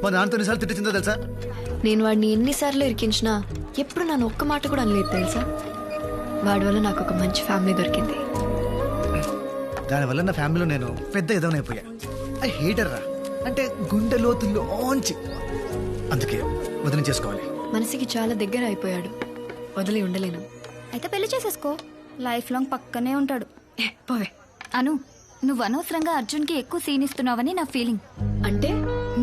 మా నాన్నతో ఎన్నిసార్లు తిట్టిందో తెలుసా? నేను వాడిని ఎన్నిసార్లు ఇరికించినా ఎప్పుడు నన్ను ఒక్క మాట కూడా అనలేదు తెలుసా. వాడి వల్ల నాకు ఒక మంచి ఫ్యామిలీ దొరికింది. దానివల్ల నా ఫ్యామిలీలో నేను పెద్ద ఎదవనైపోయా. ఐ హేటర్ రా, అంటే గుండె లోతుల్లోంచి. అందుకే వదిలించేసుకోవాలి. మనసుకి చాలా దగ్గర అయిపోయాడు, వదిలి ఉండలేను. అయితే పెళ్లి చేసేసుకో, లైఫ్ లాంగ్ పక్కనే ఉంటాడు. పోవే. అను, నువ్వు అనవసరంగా అర్జున్కి ఎక్కువ సీన్ ఇస్తున్నావని నా ఫీలింగ్. అంటే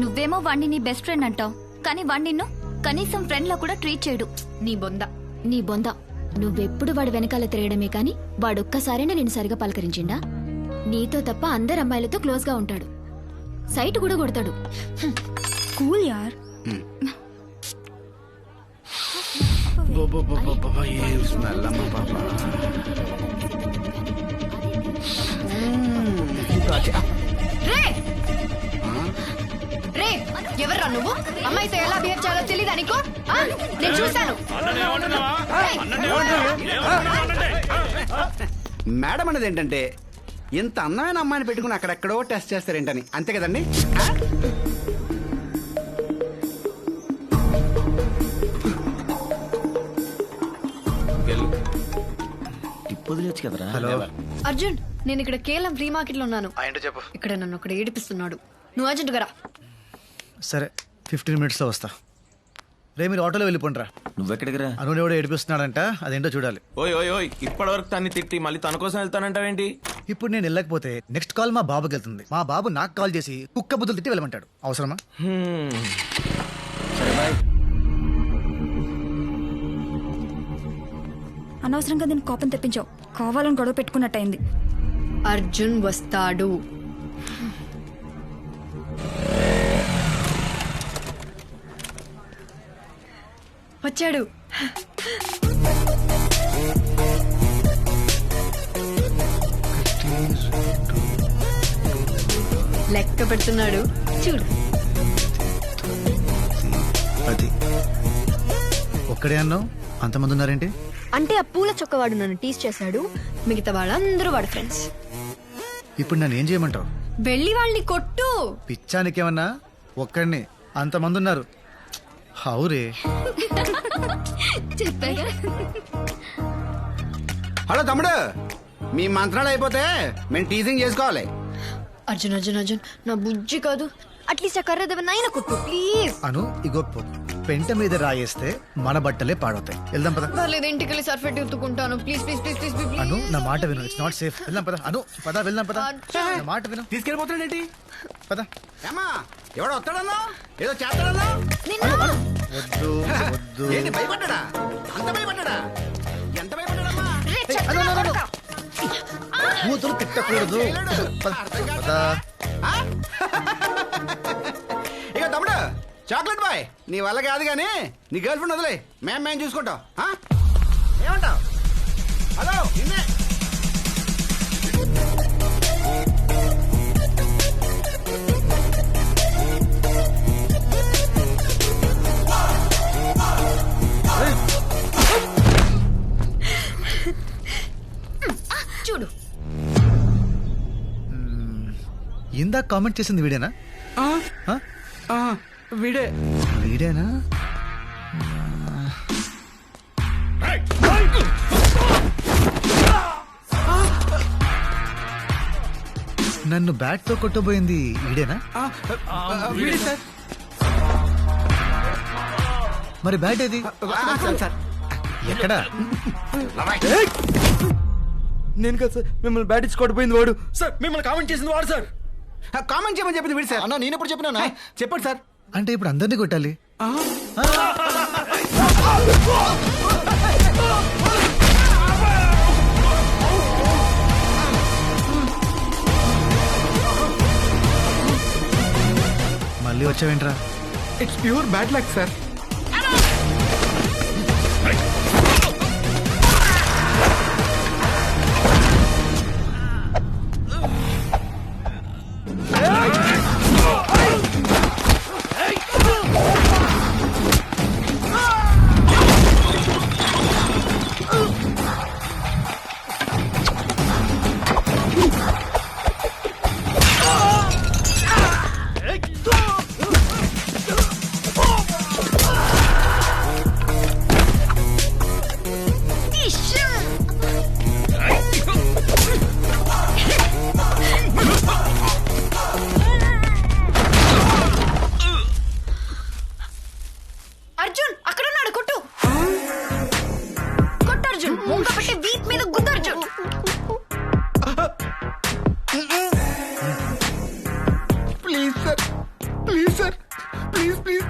నువ్వేమో వాణ్ణి నీ బెస్ట్ ఫ్రెండ్ అంటావు, కానీ వాణ్ణి నిన్ను కనీసం ఫ్రెండ్ లా కూడా ట్రీట్ చేయడు. నీ బొంద నువ్వెప్పుడు వాడు వెనకాల తిరగడమే కాని వాడొక్కసారైనా నేను సరిగా పలకరించిండా? నీతో తప్ప అందరు అమ్మాయిలతో క్లోజ్ గా ఉంటాడు, సైట్ కూడా కొడతాడు. కూల్ యార్. రే ఎవర్రా నువ్వు? అమ్మాయితో ఎలా బిహేవ్ చేయాలో తెలీదా నీకు? నేను చూశాను. మేడం అనేది ఏంటంటే ఇంత అందమైన అమ్మాయిని పెట్టుకుని అక్కడెక్కడో టెస్ట్ చేస్తారేంటని, అంతే కదండి? హలో అర్జున్, నేను ఇక్కడ కేవలం ఫ్రీ మార్కెట్ లో ఉన్నాను. ఏంటో చెప్పు. ఇక్కడ నన్ను ఒకటి ఏడిపిస్తున్నాడు. నువ్వు అర్జెంట్ గా రా. సరే 15 minutes లో వస్తా. రే మీరు ఆటోలో వెళ్ళిపోండి రా. నువ్వెక్కడికి రా? అనుని ఎవడో ఏడిపిస్తున్నాడంట, అదేంటో చూడాలి. ఓయ్ ఓయ్ ఓయ్, ఇప్పటి వరకు తన్ని తిట్టి మళ్ళీ తన కోసం వెళ్తానంటావేంటి? ఇప్పుడు నేను వెళ్ళకపోతే నెక్స్ట్ కాల్ మా బాబుకి వెళ్తుంది. మా బాబు నాకు కాల్ చేసి కుక్క బుద్ధులు తిట్టి వెళ్ళమంటాడు. అవసరమా? సరే బాయ్. అనవసరంగా నేను కోపం తెప్పించావు, కావాలని గొడవ పెట్టుకున్నట్టయింది. అర్జున్ వస్తాడు. వచ్చాడు. లెక్క పెడుతున్నాడు చూడు. అది ఒక్కడే అన్నావు, అంతమంది ఉన్నారేంటి? అంటే ఆ పూల చొక్కవాడు నన్ను టీస్ చేశాడు, మిగతా వాళ్ళందరూ వాడు ఫ్రెండ్స్. ఇప్పుడు నన్ను ఏం చేయమంటావు? వెళ్ళి వాళ్ళని కొట్టు. పిచ్చానికేమన్నా? ఒక్కడిని అంతమంది ఉన్నారు. హౌరే. చెప్పాగా. హలో తమ్ముడు, మీ మంత్రాలు అయిపోతే మేము టీజింగ్ చేసుకోవాలి. అర్జున్ అర్జున్ అర్జున్, నా బుజ్జి కాదు, అట్లీస్ట్ ఆ కర్ర దేవనైనా కొట్టు ప్లీజ్. అను ఇగో పెంట మీద రాయేస్తే మన బట్టలే పాడవుతాయి. వెళ్దాం పద. పర్లేదు, ఇంటికి వెళ్ళి సర్ఫెట్ ఎత్తుకుంటాను. Please please please please please. Anu నా మాట విను, ఇట్స్ నాట్ సేఫ్. వెళ్దాం పద. అను పద, వెళ్దాం పద. నా మాట విను, తీసుకెళ్ళిపోతాడేంటి? పద. ఏమా ఎవడో వస్తాడన్నా, ఏదో చేస్తాడన్నా? వద్దు వద్దు. ఏంటి భయపడ్డా? అంత భయపడ్డా? ఎంత భయపడ్డాడమ్మా? కూతురు తిట్టకూడదు. పద, పద. ఇక తమ్ముడు చాక్లెట్ బాయ్, నీ వల్ల కాదు కానీ నీ గర్ల్ ఫ్రెండ్ వదిలే, మేము చూసుకుంటాం. ఏమంటావు? హలో నిన్నే. చూడు. ఇందాక కామెంట్ చేసింది వీడేనా? వీడే. వీడేనా? నన్ను బ్యాట్ తో కొట్టబోయింది వీడేనా? వీడే సార్. మరి బ్యాట్ ఏది? సార్ ఎక్కడా? నేను కదా సార్, మిమ్మల్ని బ్యాట్ ఇచ్చి కొట్టిపోయింది వాడు. సార్ మిమ్మల్ని కామెంట్ చేసింది వాడు సార్. కామెంట్ చేయమని చెప్పింది వీడు సార్. అన్న నేను ఎప్పుడు చెప్పినా? చెప్పండి సార్. అంటే ఇప్పుడు అందరినీ కొట్టాలి? మళ్ళీ వచ్చావేంట్రా? It's pure bad luck sir. Please please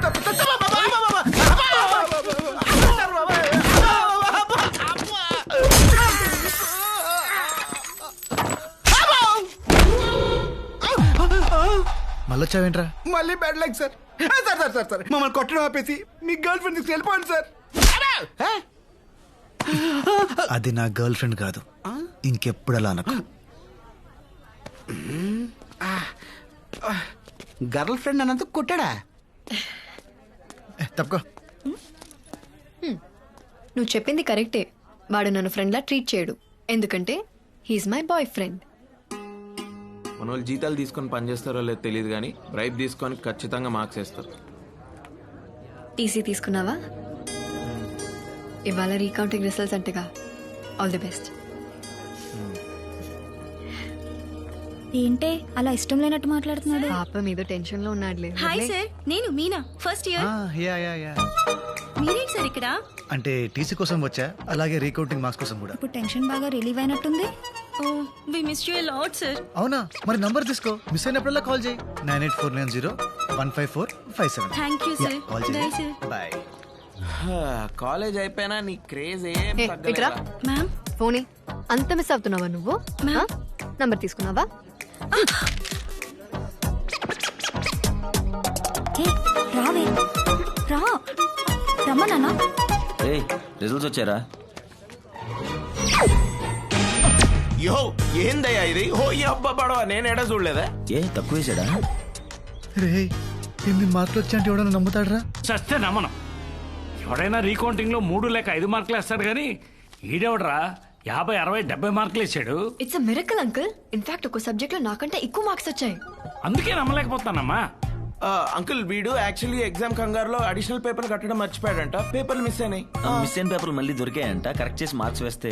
మళ్ళొచ్చావేంట్రా? మళ్ళీ bad like sir. Sir sir sir sir మమ్మల్ని కొట్టడం ఆపేసి మీ గర్ల్ ఫ్రెండ్ తీసుకు వెళ్ళిపోండి సార్. అది నా గర్ల్ ఫ్రెండ్ కాదు, ఇంకెప్పుడు అలా అనకు. గర్ల్ ఫ్రెండ్ అన్నందుకు కొట్టాడా? తప్పుకో. నువ్వు చెప్పింది కరెక్టే. వాడు నన్ను ఫ్రెండ్లా ట్రీట్ చేయడు, ఎందుకంటే హీఈస్ మై బాయ్ ఫ్రెండ్. మన వాళ్ళు జీతాలు తీసుకొని పనిచేస్తారో లేదో తెలియదు కానీ బ్రైబ్ తీసుకొని ఖచ్చితంగా మార్క్స్ వేస్తారు. టీసీ తీసుకున్నావా? ఇవాళ రీకౌంటింగ్ రిజల్ట్స్ అంటగా. All the best. ఏంటే అలా ఇష్టం లేనట్టు మాట్లాడుతున్నాడు? పాప మీద టెన్షన్ లో ఉన్నాడులే. హాయ్ సార్, నేను మీనా, ఫస్ట్ ఇయర్. యా. మీరేంటి సార్ ఇక్కడ? అంటే టీసీ కోసం వచ్చా, అలాగే రీకౌంటింగ్ మార్క్స్ కోసం కూడా. ఇప్పుడు టెన్షన్ బాగా రిలీవ్ అయినట్టుంది. Oh we miss you a lot sir. అవునా? మరి నంబర్ తీసుకో, మిస్ అయినప్పుడల్లా కాల్ చేయి. 9849015457. Thank you sir. Call bye చేయి. సార్. బాయ్. కాలేజ్ అయిపోయినా నీ క్రేజ్ ఏం ఇట్రా తగ్గలేదా? మ్యామ్. ఫోనీ అంత మిస్ అవుతున్నావా నువ్వు? నంబర్ తీసుకున్నావా? రావే రా రమ్మన్నా. ఏయ్ రిజల్ట్స్ వచ్చారా? యో ఏందయ్యా ఇది? ఓ ఈ అబ్బా పడవ నేను ఎడ చూడలేదా? ఏ తక్కువ వేసాడా? రే 8 మార్కులు వచ్చా అంటే ఎవడన్నా నమ్ముతాడరా? చస్తే నమ్మను. ఎవడైనా రీకౌంటింగ్ లో 3 లేక 5 మార్కులు వేస్తాడు కానీ ఈడెవడరా 50, 60, 70 మార్కులు వేసాడు. It's a miracle uncle. In fact ఒక సబ్జెక్ట్ లో నాకంటే ఎక్కువ మార్క్స్ వచ్చాయి. అందుకే నమ్మలేకపోతానమ్మా. అంకుల్ వీడు యాక్చువల్లీ ఎగ్జామ్ కంగారులో అడిషనల్ పేపర్ కట్టడం మర్చిపోయాడంట. పేపర్లు మిస్ అయినాయి. మిస్ అయిన పేపర్లు మళ్ళీ దొరికాయంట, కరెక్ట్ చేసి మార్క్స్ వేస్తే.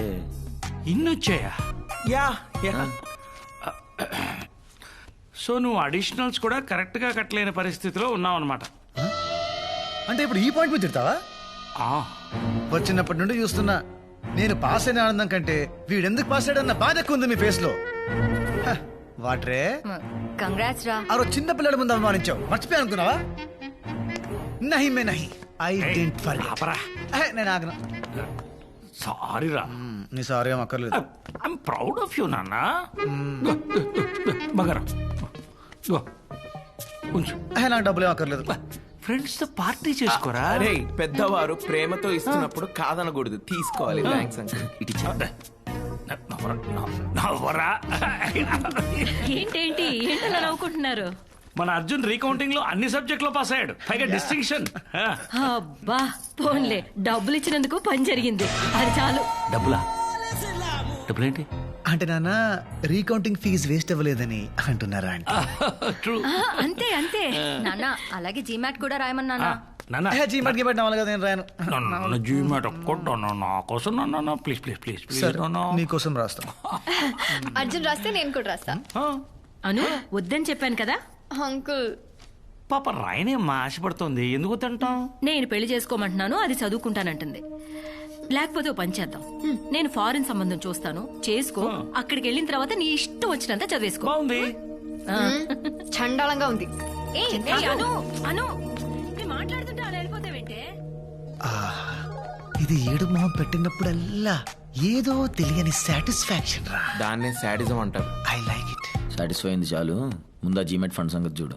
ఇన్ని వచ్చాయా? యా సో నువ్వు అడిషనల్స్ కూడా కరెక్ట్ గా కట్టలేని పరిస్థితిలో ఉన్నావు అనమాట. అంటే ఇప్పుడు ఈ పాయింట్ మీద తిడతావా? వచ్చినప్పటి నుండి చూస్తున్నా, నేను పాస్ అయిన ఆనందం కంటే వీడెందుకు పాస్ అయ్యాడన్న బాధ ఎక్కువ ఉంది మీ ఫేస్ లో. హ, వాట్రే కంగ్రాట్స్ రా. ఆ రోజు చిన్న పిల్లల ముందు అవమానించావు, మర్చిపోయా అనుకున్నావా? నహి మే నహి, ఐ డెంట్ ఫర్గెట్. ఆపరా. నేను ఆగను. సారీ రా. నీ సారీ ఏం అక్కర్లేదు. ఐఎమ్ ప్రౌడ్ ఆఫ్ యూ నాన్న. బగరా ఉంచు. నాకు డబ్బులు ఏం అక్కర్లేదు. ఫ్రెండ్స్ తో పార్టీ చేసుకోరా. అరే పెద్దవారు ప్రేమతో ఇస్తున్నప్పుడు కాదనకూడదు, తీసుకోవాలి. Thanks uncle. ఇటు నవ్వరా. ఏంటేంటి ఏంటలా నవ్వుకుంటున్నారు? మన అర్జున్ రీకౌంటింగ్ లో అన్ని సబ్జెక్ట్ లో పాస్ అయ్యాడు, పైగా డిస్టింక్షన్. అబ్బా పోన్లే, డబ్బులు ఇచ్చినందుకు పని జరిగింది, అది చాలు. డబ్బులేంటి అంటే నాన్న రీకౌంటింగ్ ఫీజు వేస్ట్ అవ్వలేదని అంటున్నారా? అంటే అంతే అంతే నాన్న అలాగే జీమాట్ కూడా రాయమన్నా. నాన్న జీమాట్ గిమాట్ నవ్వాలి కదా, నేను రాయను. జీమాట్ ఒక్కటి నా కోసం నాన్న, ప్లీజ్ ప్లీజ్ ప్లీజ్ ప్లీజ్. నీకోసం రాస్తాను. అర్జున్ రాస్తే నేను కూడా రాస్తా. అను వద్దని చెప్పాను కదా. అంకుల్ పాప రాయనేమ్మా ఆశపడుతోంది, ఎందుకు తింటాం? నేను పెళ్లి చేసుకోమంటున్నాను, అది చదువుకుంటానంటుంది. లేకపోతే ఓ పని చేద్దాం, నేను ఫారిన్ సంబంధం చూస్తాను, చేసుకో. అక్కడికి వెళ్ళిన తర్వాత నీ ఇష్టం వచ్చినంత చదివేసుకో. బాగుంది. చండాలంగా ఉంది. అను అను మాట్లాడుతుంటే అలా వెళ్ళిపోతావేంటే? ఇది ఏడు మొహం పెట్టినప్పుడల్లా ఏదో తెలియని సాటిస్ఫాక్షన్ రా. దాన్నే శాడిజం అంటారు. I like it. సాటిస్ఫై అయింది చాలు, ముందు జీమెట్ ఫండ్ సంగతి చూడు.